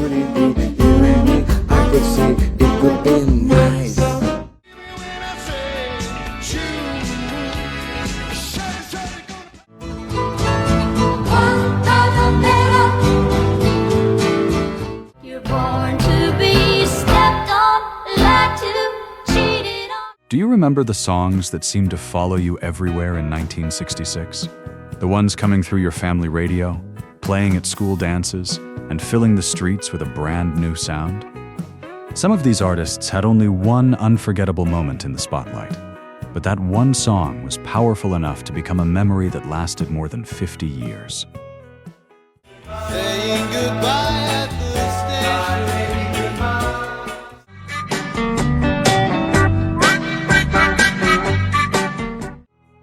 Should it be you and me? I could see it could be nice. Do you remember the songs that seemed to follow you everywhere in 1966? The ones coming through your family radio, playing at school dances, and filling the streets with a brand new sound? Some of these artists had only one unforgettable moment in the spotlight, but that one song was powerful enough to become a memory that lasted more than 50 years. Saying goodbye at the station.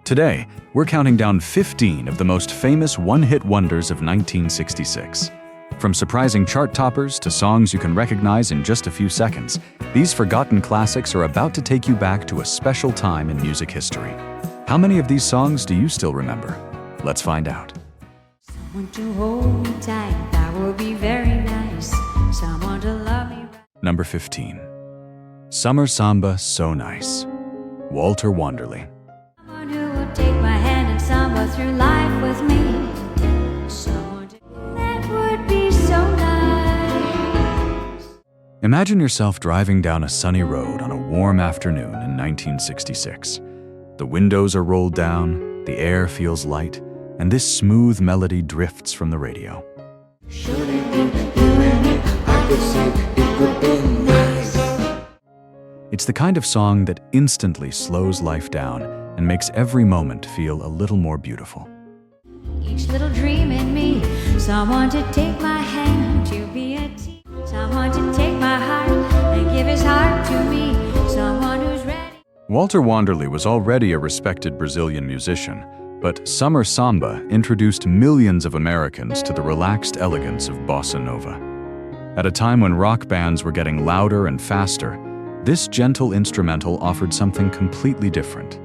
Today, we're counting down 15 of the most famous one-hit wonders of 1966. From surprising chart toppers to songs you can recognize in just a few seconds, these forgotten classics are about to take you back to a special time in music history. How many of these songs do you still remember? Let's find out. Someone to hold me tight, that would be very nice. Someone to love me. Number 15. Summer Samba, So Nice. Walter Wanderley. Someone who will take my hand and samba through life with me. Someone that would be so nice. Imagine yourself driving down a sunny road on a warm afternoon in 1966. The windows are rolled down, the air feels light, and this smooth melody drifts from the radio. Should it be you and me? I could see it could be nice. It's the kind of song that instantly slows life down and makes every moment feel a little more beautiful. Each little dream in me, someone to take my hand, to be a team, someone to take my heart and give his heart to me, someone who's ready. Walter Wanderley was already a respected Brazilian musician, but Summer Samba introduced millions of Americans to the relaxed elegance of bossa nova. At a time when rock bands were getting louder and faster, this gentle instrumental offered something completely different.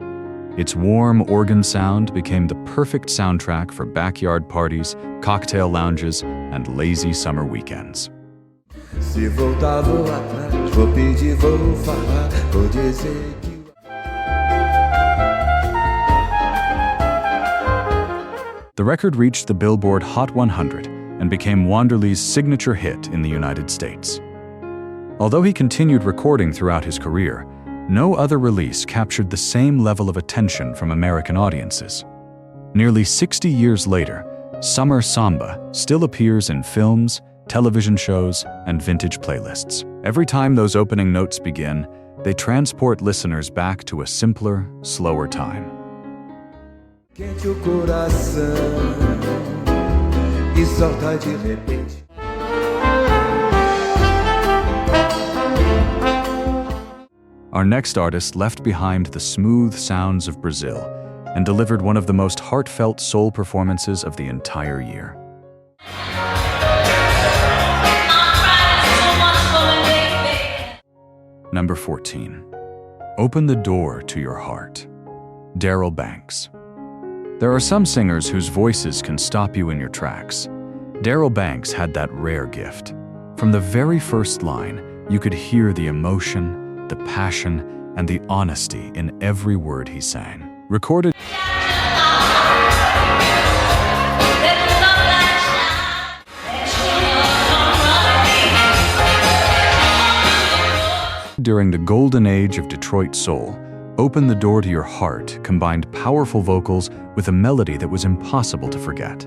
Its warm organ sound became the perfect soundtrack for backyard parties, cocktail lounges, and lazy summer weekends. Se voltar vou atrás, vou pedir, vou falar, vou dizer que The record reached the Billboard Hot 100 and became Wanderley's signature hit in the United States. Although he continued recording throughout his career, no other release captured the same level of attention from American audiences. Nearly 60 years later, Summer Samba still appears in films, television shows, and vintage playlists. Every time those opening notes begin, they transport listeners back to a simpler, slower time. quente o coração e solta de repente. Our next artist left behind the smooth sounds of Brazil and delivered one of the most heartfelt soul performances of the entire year. Number 14. Open the Door to Your Heart. Darrell Banks. There are some singers whose voices can stop you in your tracks. Darrell Banks had that rare gift. From the very first line, you could hear the emotion, the passion, and the honesty in every word he sang. Recorded during the golden age of Detroit soul, Open the Door to Your Heart combined powerful vocals with a melody that was impossible to forget.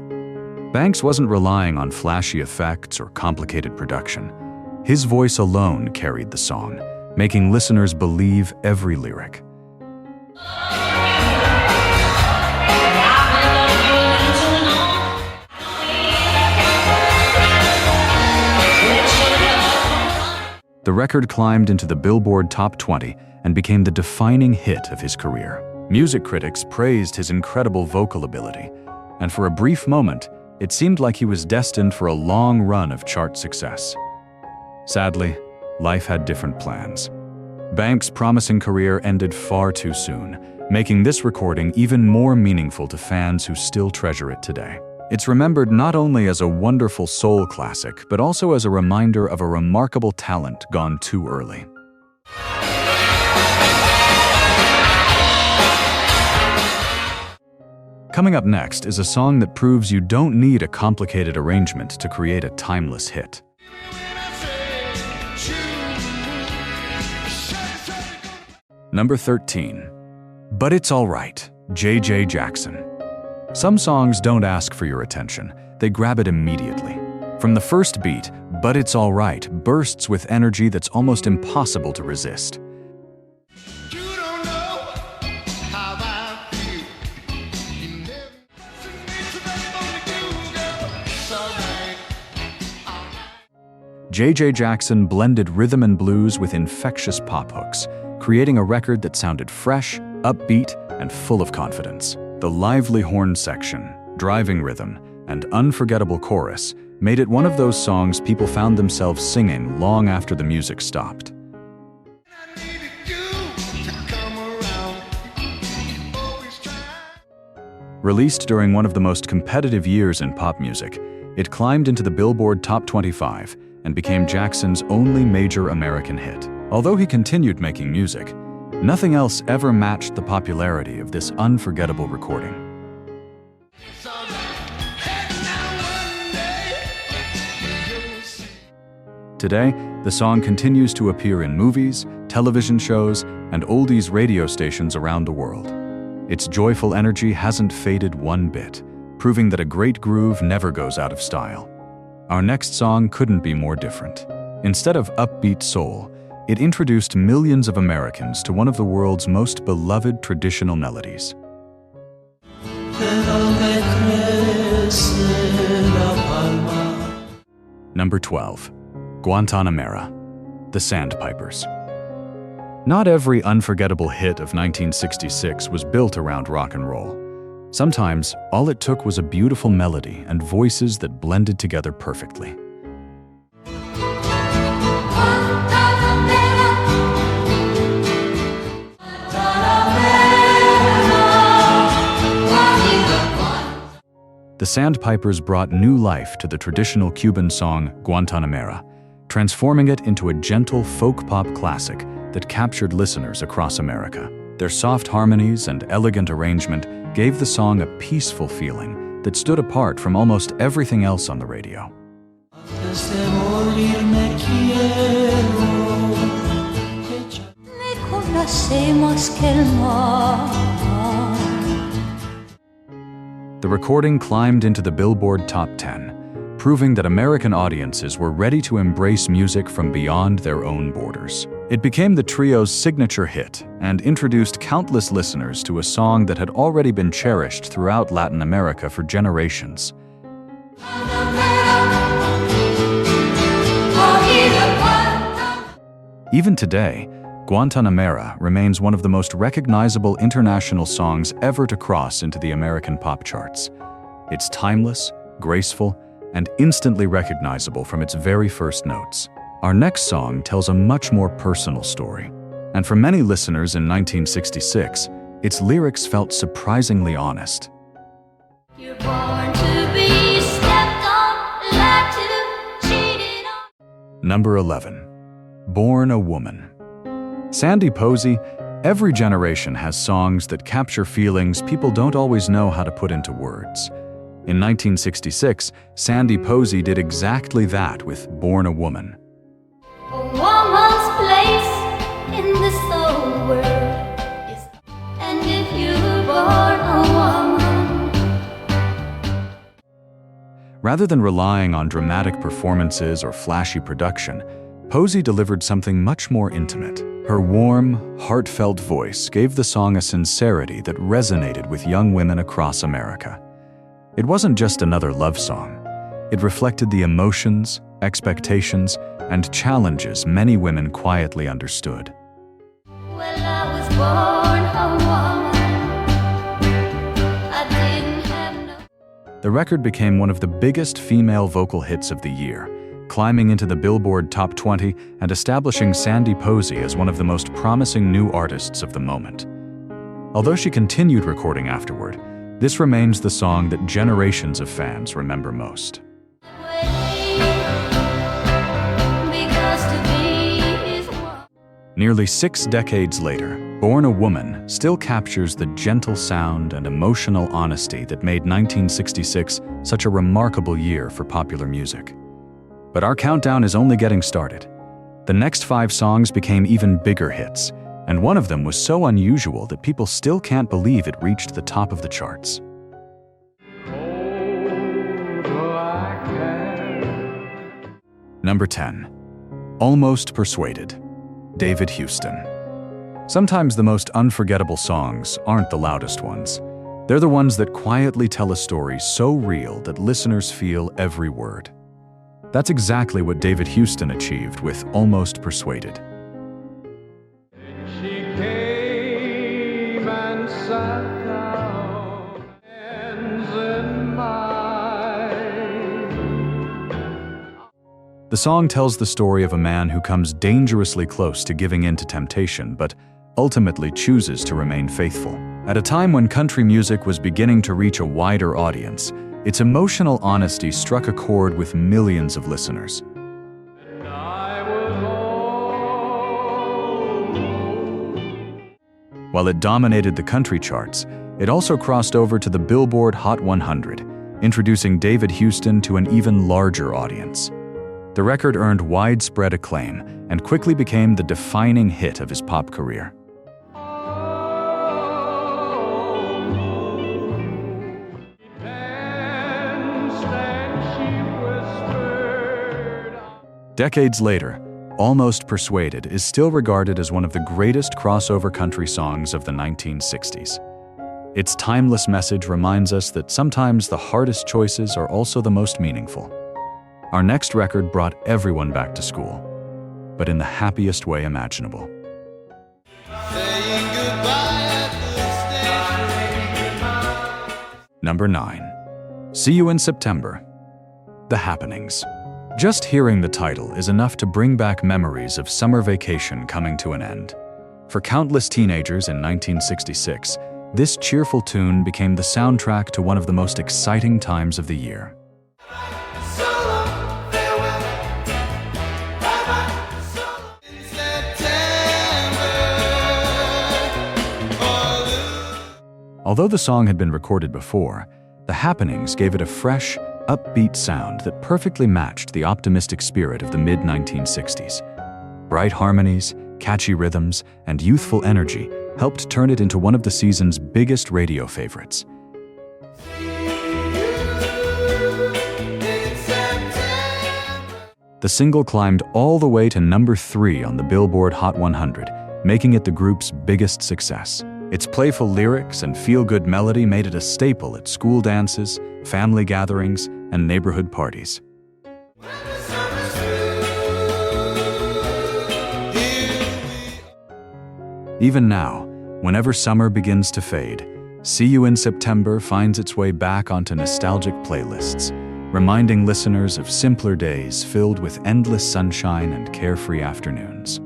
Banks wasn't relying on flashy effects or complicated production. His voice alone carried the song, making listeners believe every lyric. The record climbed into the Billboard Top 20 and became the defining hit of his career. Music critics praised his incredible vocal ability, and for a brief moment, it seemed like he was destined for a long run of chart success. Sadly, life had different plans. Banks' promising career ended far too soon, making this recording even more meaningful to fans who still treasure it today. It's remembered not only as a wonderful soul classic, but also as a reminder of a remarkable talent gone too early. Coming up next is a song that proves you don't need a complicated arrangement to create a timeless hit. Number 13. But It's Alright, J.J. Jackson. Some songs don't ask for your attention, they grab it immediately. From the first beat, But It's Alright bursts with energy that's almost impossible to resist. J.J. Jackson blended rhythm and blues with infectious pop hooks, creating a record that sounded fresh, upbeat, and full of confidence. The lively horn section, driving rhythm, and unforgettable chorus made it one of those songs people found themselves singing long after the music stopped. Released during one of the most competitive years in pop music, it climbed into the Billboard Top 25 and became Jackson's only major American hit. Although he continued making music, nothing else ever matched the popularity of this unforgettable recording. Today, the song continues to appear in movies, television shows, and oldies radio stations around the world. Its joyful energy hasn't faded one bit, proving that a great groove never goes out of style. Our next song couldn't be more different. Instead of upbeat soul, it introduced millions of Americans to one of the world's most beloved traditional melodies. Number 12. Guantanamera, the Sandpipers. Not every unforgettable hit of 1966 was built around rock and roll. Sometimes, all it took was a beautiful melody and voices that blended together perfectly. The Sandpipers brought new life to the traditional Cuban song Guantanamera, transforming it into a gentle folk pop classic that captured listeners across America. Their soft harmonies and elegant arrangement gave the song a peaceful feeling that stood apart from almost everything else on the radio. The recording climbed into the Billboard Top 10, proving that American audiences were ready to embrace music from beyond their own borders. It became the trio's signature hit and introduced countless listeners to a song that had already been cherished throughout Latin America for generations. Even today, Guantanamera remains one of the most recognizable international songs ever to cross into the American pop charts. It's timeless, graceful, and instantly recognizable from its very first notes. Our next song tells a much more personal story, and for many listeners in 1966, its lyrics felt surprisingly honest. You're born to be stepped on, lied to, cheated on. Number 11. Born a Woman. Sandy Posey, every generation has songs that capture feelings people don't always know how to put into words. In 1966, Sandy Posey did exactly that with Born a Woman. A woman's place in this whole world is, and if you're born a woman. Rather than relying on dramatic performances or flashy production, Posey delivered something much more intimate. Her warm, heartfelt voice gave the song a sincerity that resonated with young women across America. It wasn't just another love song. It reflected the emotions, expectations, and challenges many women quietly understood. Well, I was born a woman. I didn't have no. The record became one of the biggest female vocal hits of the year, climbing into the Billboard Top 20 and establishing Sandy Posey as one of the most promising new artists of the moment. Although she continued recording afterward, This remains the song that generations of fans remember most. Nearly 6 decades later, Born a Woman still captures the gentle sound and emotional honesty that made 1966 such a remarkable year for popular music. But our countdown is only getting started. The next 5 songs became even bigger hits, and one of them was so unusual that people still can't believe it reached the top of the charts. Number 10. Almost Persuaded, David Houston. Sometimes the most unforgettable songs aren't the loudest ones. They're the ones that quietly tell a story so real that listeners feel every word. That's exactly what David Houston achieved with Almost Persuaded. She came and sat down, hands in mine. The song tells the story of a man who comes dangerously close to giving in to temptation, but ultimately chooses to remain faithful. At a time when country music was beginning to reach a wider audience, its emotional honesty struck a chord with millions of listeners. While it dominated the country charts, it also crossed over to the Billboard Hot 100, introducing David Houston to an even larger audience. The record earned widespread acclaim and quickly became the defining hit of his pop career. Decades later, Almost Persuaded is still regarded as one of the greatest crossover country songs of the 1960s. Its timeless message reminds us that sometimes the hardest choices are also the most meaningful. Our next record brought everyone back to school, but in the happiest way imaginable. Saying goodbye at the station. Number 9. See You in September, The Happenings. Just hearing the title is enough to bring back memories of summer vacation coming to an end. For countless teenagers in 1966, this cheerful tune became the soundtrack to one of the most exciting times of the year. So long, farewell, bye-bye, so long. In September, Although the song had been recorded before, The Happenings gave it a fresh, upbeat sound that perfectly matched the optimistic spirit of the mid-1960s. Bright harmonies, catchy rhythms, and youthful energy helped turn it into one of the season's biggest radio favorites. The single climbed all the way to number 3 on the Billboard Hot 100, making it the group's biggest success. Its playful lyrics and feel-good melody made it a staple at school dances, family gatherings, and neighborhood parties. Even now, whenever summer begins to fade, See You in September finds its way back onto nostalgic playlists, reminding listeners of simpler days filled with endless sunshine and carefree afternoons.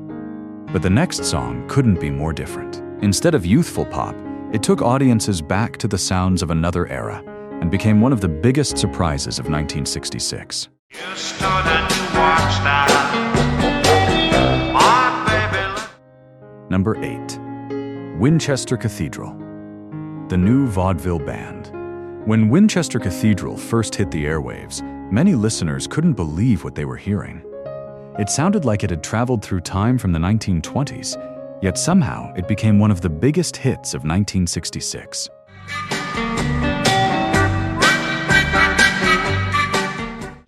But the next song couldn't be more different. Instead of youthful pop, it took audiences back to the sounds of another era and became one of the biggest surprises of 1966. You stood and you watched that. My baby. Number 8. Winchester Cathedral, the new Vaudeville Band. When Winchester Cathedral first hit the airwaves, many listeners couldn't believe what they were hearing. It sounded like it had traveled through time from the 1920s, yet somehow it became one of the biggest hits of 1966.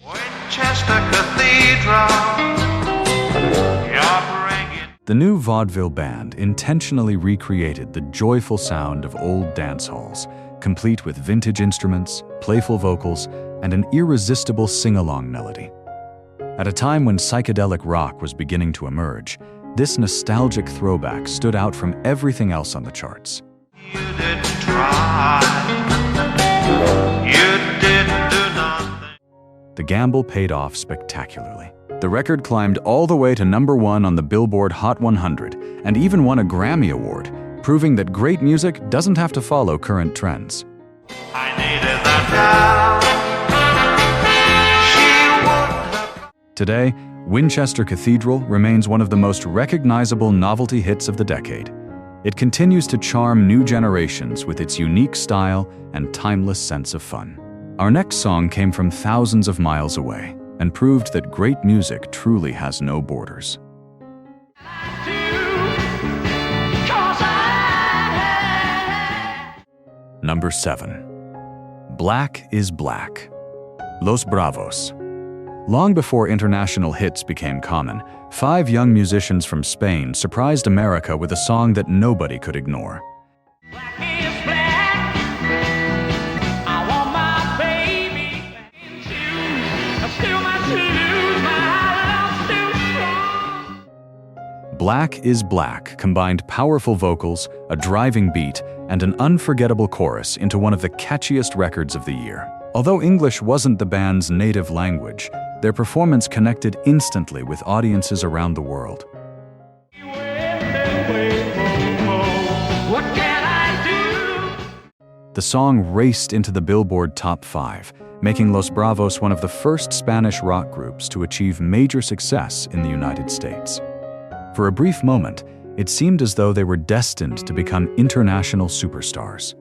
Winchester Cathedral. You're bringing. The new Vaudeville Band intentionally recreated the joyful sound of old dance halls, complete with vintage instruments, playful vocals, and an irresistible sing-along melody. At a time when psychedelic rock was beginning to emerge, this nostalgic throwback stood out from everything else on the charts. You didn't try. You didn't do nothing. The gamble paid off spectacularly. The record climbed all the way to number 1 on the Billboard Hot 100 and even won a Grammy Award, proving that great music doesn't have to follow current trends. I needed that now. She wouldn't have. Today, Winchester Cathedral remains one of the most recognizable novelty hits of the decade. It continues to charm new generations with its unique style and timeless sense of fun. Our next song came from thousands of miles away and proved that great music truly has no borders. Number 7. Black is Black. Los Bravos. Long before international hits became common, 5 young musicians from Spain surprised America with a song that nobody could ignore. Black is Black combined powerful vocals, a driving beat, and an unforgettable chorus into one of the catchiest records of the year. Although English wasn't the band's native language, their performance connected instantly with audiences around the world. The song raced into the Billboard Top 5, making Los Bravos one of the first Spanish rock groups to achieve major success in the United States. For a brief moment, it seemed as though they were destined to become international superstars.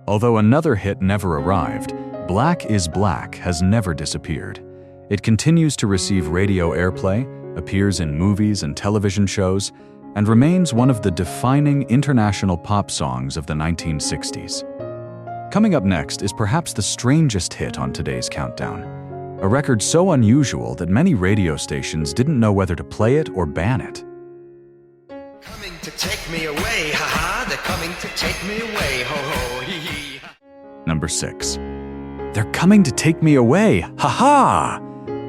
Although another hit never arrived, Black is Black has never disappeared. It continues to receive radio airplay, appears in movies and television shows, and remains one of the defining international pop songs of the 1960s. Coming up next is perhaps the strangest hit on today's countdown, a record so unusual that many radio stations didn't know whether to play it or ban it. Coming to take me away, ha-ha. They're coming to take me away, ho-ho, hee-hee. Number 6. They're coming to take me away, ha-ha!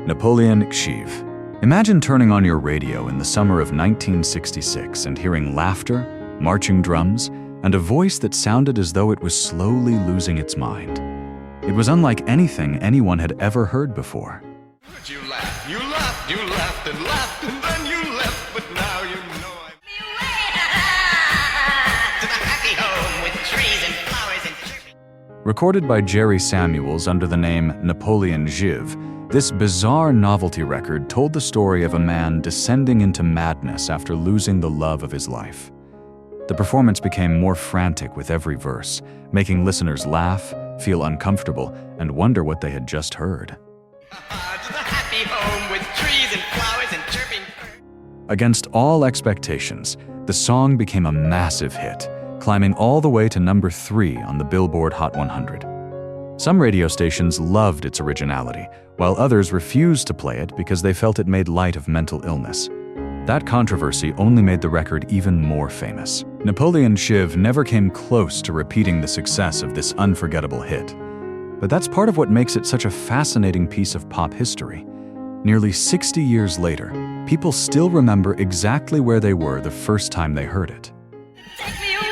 Napoleon XIV. Imagine turning on your radio in the summer of 1966 and hearing laughter, marching drums, and a voice that sounded as though it was slowly losing its mind. It was unlike anything anyone had ever heard before. You laughed, you laughed, you laughed and laughed, and then you left, but now you know I'm to the happy home with trees and flowers and chirping. Recorded by Jerry Samuels under the name Napoleon XIV, this bizarre novelty record told the story of a man descending into madness after losing the love of his life. The performance became more frantic with every verse, making listeners laugh, feel uncomfortable, and wonder what they had just heard. To the happy home with trees and flowers and chirping birds. Against all expectations, the song became a massive hit, climbing all the way to number 3 on the Billboard Hot 100. Some radio stations loved its originality, while others refused to play it because they felt it made light of mental illness. That controversy only made the record even more famous. Napoleon XIV never came close to repeating the success of this unforgettable hit. But that's part of what makes it such a fascinating piece of pop history. Nearly 60 years later, people still remember exactly where they were the first time they heard it. Take me away!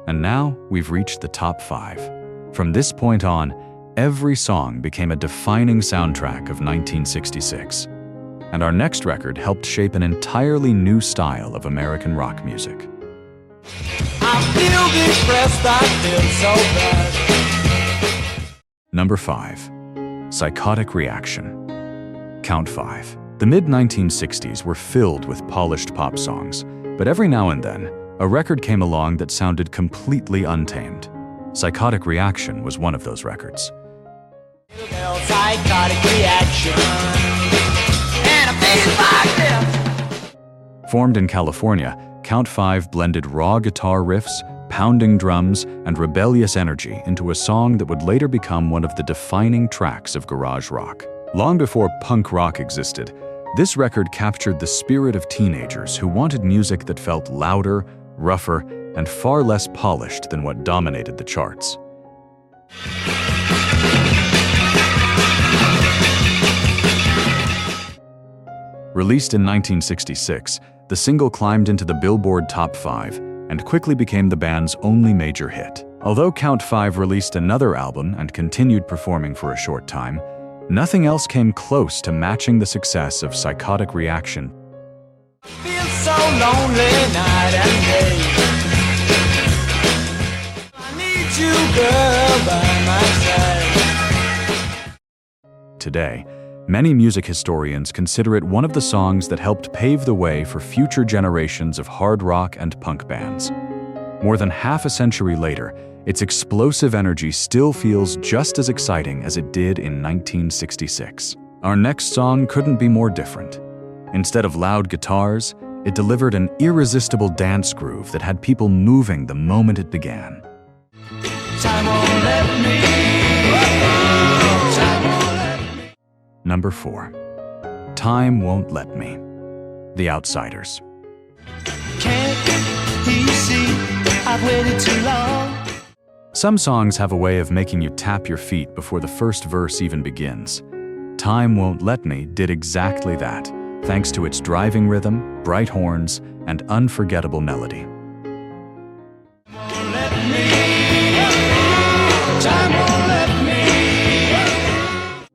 And now we've reached the top 5. From this point on, every song became a defining soundtrack of 1966. And our next record helped shape an entirely new style of American rock music. I feel depressed, I feel so bad. Number 5. Psychotic Reaction. Count 5. The mid-1960s were filled with polished pop songs, but every now and then, a record came along that sounded completely untamed. Psychotic Reaction was one of those records. Psychotic reaction. And a face like this. Formed in California, Count 5 blended raw guitar riffs, pounding drums, and rebellious energy into a song that would later become one of the defining tracks of garage rock. Long before punk rock existed, this record captured the spirit of teenagers who wanted music that felt louder, rougher, and far less polished than what dominated the charts. Released in 1966, the single climbed into the Billboard Top 5 and quickly became the band's only major hit. Although Count 5 released another album and continued performing for a short time, nothing else came close to matching the success of Psychotic Reaction. Feel so lonely night and day. I need you, girl, by my side. Today, many music historians consider it one of the songs that helped pave the way for future generations of hard rock and punk bands. More than half a century later, its explosive energy still feels just as exciting as it did in 1966. Our next song couldn't be more different. Instead of loud guitars, it delivered an irresistible dance groove that had people moving the moment it began. Time won't let me. Time won't let me. Number 4. Time Won't Let Me. The Outsiders. Can't you see I've waited too long? Some songs have a way of making you tap your feet before the first verse even begins. Time Won't Let Me did exactly that, thanks to its driving rhythm, bright horns, and unforgettable melody. Won't let me. Time won't let me.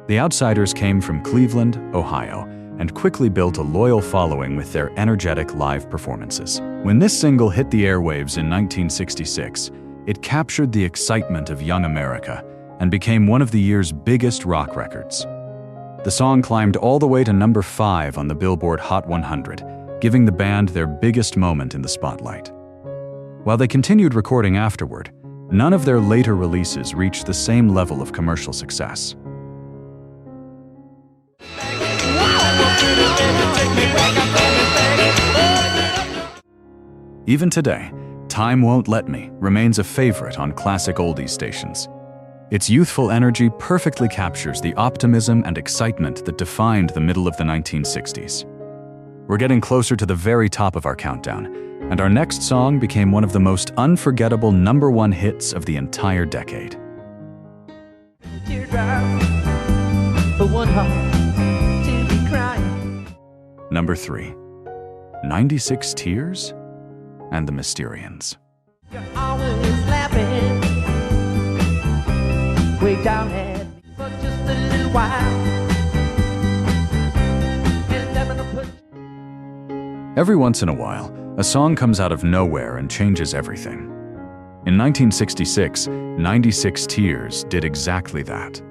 The Outsiders came from Cleveland, Ohio, and quickly built a loyal following with their energetic live performances. When this single hit the airwaves in 1966, it captured the excitement of young America and became one of the year's biggest rock records. The song climbed all the way to number 5 on the Billboard Hot 100, giving the band their biggest moment in the spotlight. While they continued recording afterward, none of their later releases reached the same level of commercial success. Even today, Time Won't Let Me remains a favorite on classic oldies stations. Its youthful energy perfectly captures the optimism and excitement that defined the middle of the 1960s. We're getting closer to the very top of our countdown, and our next song became one of the most unforgettable #1 hits of the entire decade. Teardrops for one heart to be crying. Number 3. 96 Tears and the Mysterians. You're always laughing way down at me for just a little while. And never to put. Every once in a while, a song comes out of nowhere and changes everything. In 1966, 96 Tears did exactly that.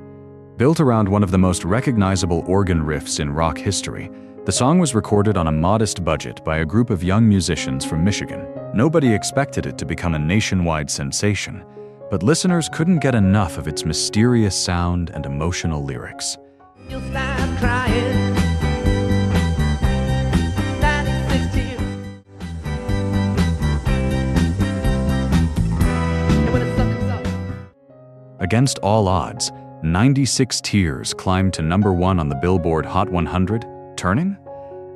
Built around one of the most recognizable organ riffs in rock history, the song was recorded on a modest budget by a group of young musicians from Michigan. Nobody expected it to become a nationwide sensation, but listeners couldn't get enough of its mysterious sound and emotional lyrics. You'll start crying. 96 tears. And when the sun comes up. Against all odds, 96 Tears climbed to #1 on the Billboard Hot 100, turning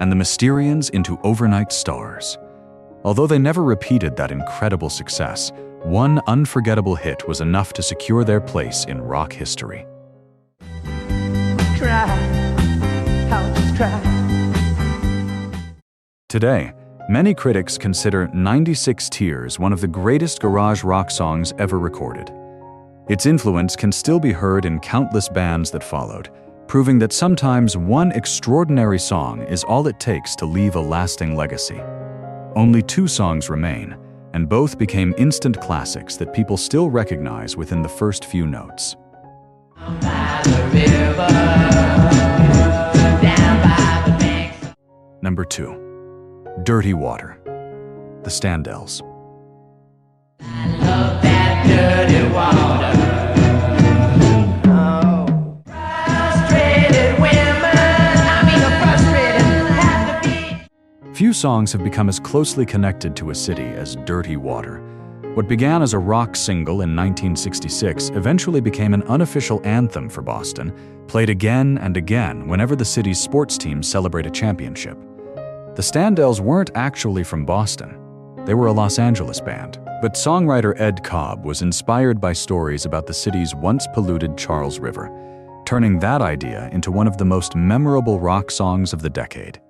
and the Mysterians into overnight stars. Although they never repeated that incredible success, one unforgettable hit was enough to secure their place in rock history. Cry, I'll just cry. Today, many critics consider 96 Tears one of the greatest garage rock songs ever recorded. Its influence can still be heard in countless bands that followed, proving that sometimes one extraordinary song is all it takes to leave a lasting legacy. Only 2 songs remain, and both became instant classics that people still recognize within the first few notes. Number 2. Dirty Water. The Standells. I love that dirty water. Few songs have become as closely connected to a city as Dirty Water. What began as a rock single in 1966 eventually became an unofficial anthem for Boston, played again and again whenever the city's sports teams celebrate a championship. The Standells weren't actually from Boston. They were a Los Angeles band, but songwriter Ed Cobb was inspired by stories about the city's once polluted Charles River, turning that idea into one of the most memorable rock songs of the decade.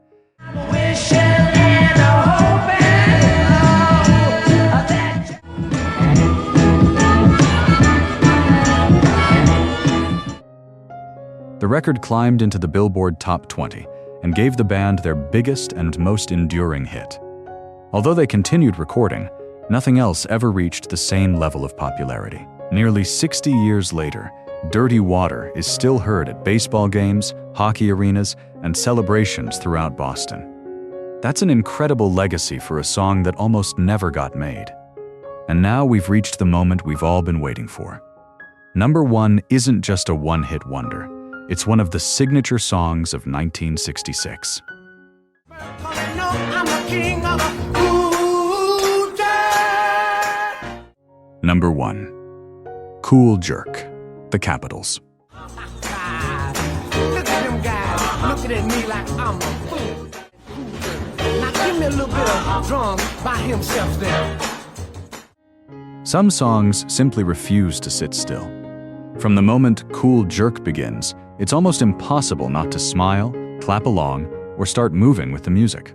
The record climbed into the Billboard Top 20 and gave the band their biggest and most enduring hit. Although they continued recording, nothing else ever reached the same level of popularity. Nearly 60 years later, Dirty Water is still heard at baseball games, hockey arenas, and celebrations throughout Boston. That's an incredible legacy for a song that almost never got made. And now we've reached the moment we've all been waiting for. Number 1 isn't just a one-hit wonder. It's one of the signature songs of 1966. Number 1. Cool Jerk, The Capitals. Look at them guys looking at me like I'm a fool. Now give me a little bit of drum by himself there. Some songs simply refuse to sit still. From the moment Cool Jerk begins, it's almost impossible not to smile, clap along, or start moving with the music.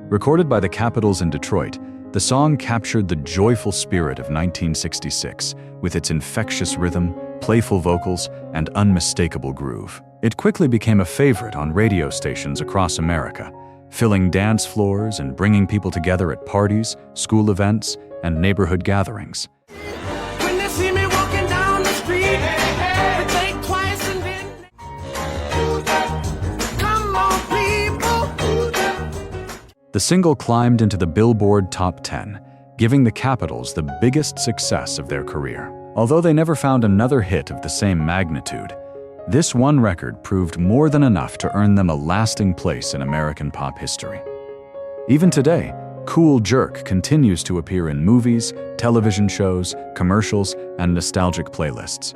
Recorded by the Capitals in Detroit, the song captured the joyful spirit of 1966 with its infectious rhythm, playful vocals, and unmistakable groove. It quickly became a favorite on radio stations across America, filling dance floors and bringing people together at parties, school events, and neighborhood gatherings. When they see me walking down the street, they think twice and then come on, people. The single climbed into the Billboard Top 10, giving the Capitals the biggest success of their career. Although they never found another hit of the same magnitude, this one record proved more than enough to earn them a lasting place in American pop history. Even today, Cool Jerk continues to appear in movies, television shows, commercials, and nostalgic playlists.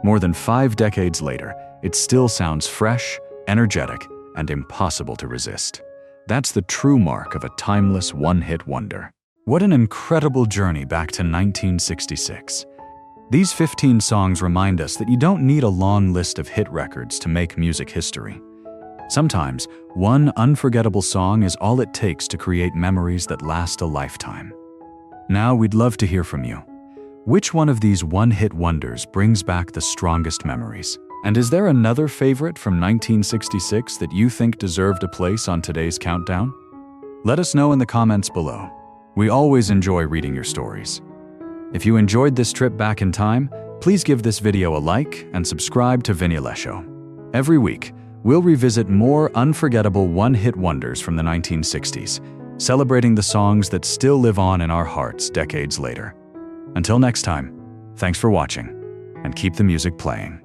More than 5 decades later, it still sounds fresh, energetic, and impossible to resist. That's the true mark of a timeless one-hit wonder. What an incredible journey back to 1966. These 15 songs remind us that you don't need a long list of hit records to make music history. Sometimes, one unforgettable song is all it takes to create memories that last a lifetime. Now we'd love to hear from you. Which one of these one-hit wonders brings back the strongest memories? And is there another favorite from 1966 that you think deserved a place on today's countdown? Let us know in the comments below. We always enjoy reading your stories. If you enjoyed this trip back in time, please give this video a like and subscribe to Vinyl Show. Every week, we'll revisit more unforgettable one-hit wonders from the 1960s, celebrating the songs that still live on in our hearts decades later. Until next time, thanks for watching, and keep the music playing.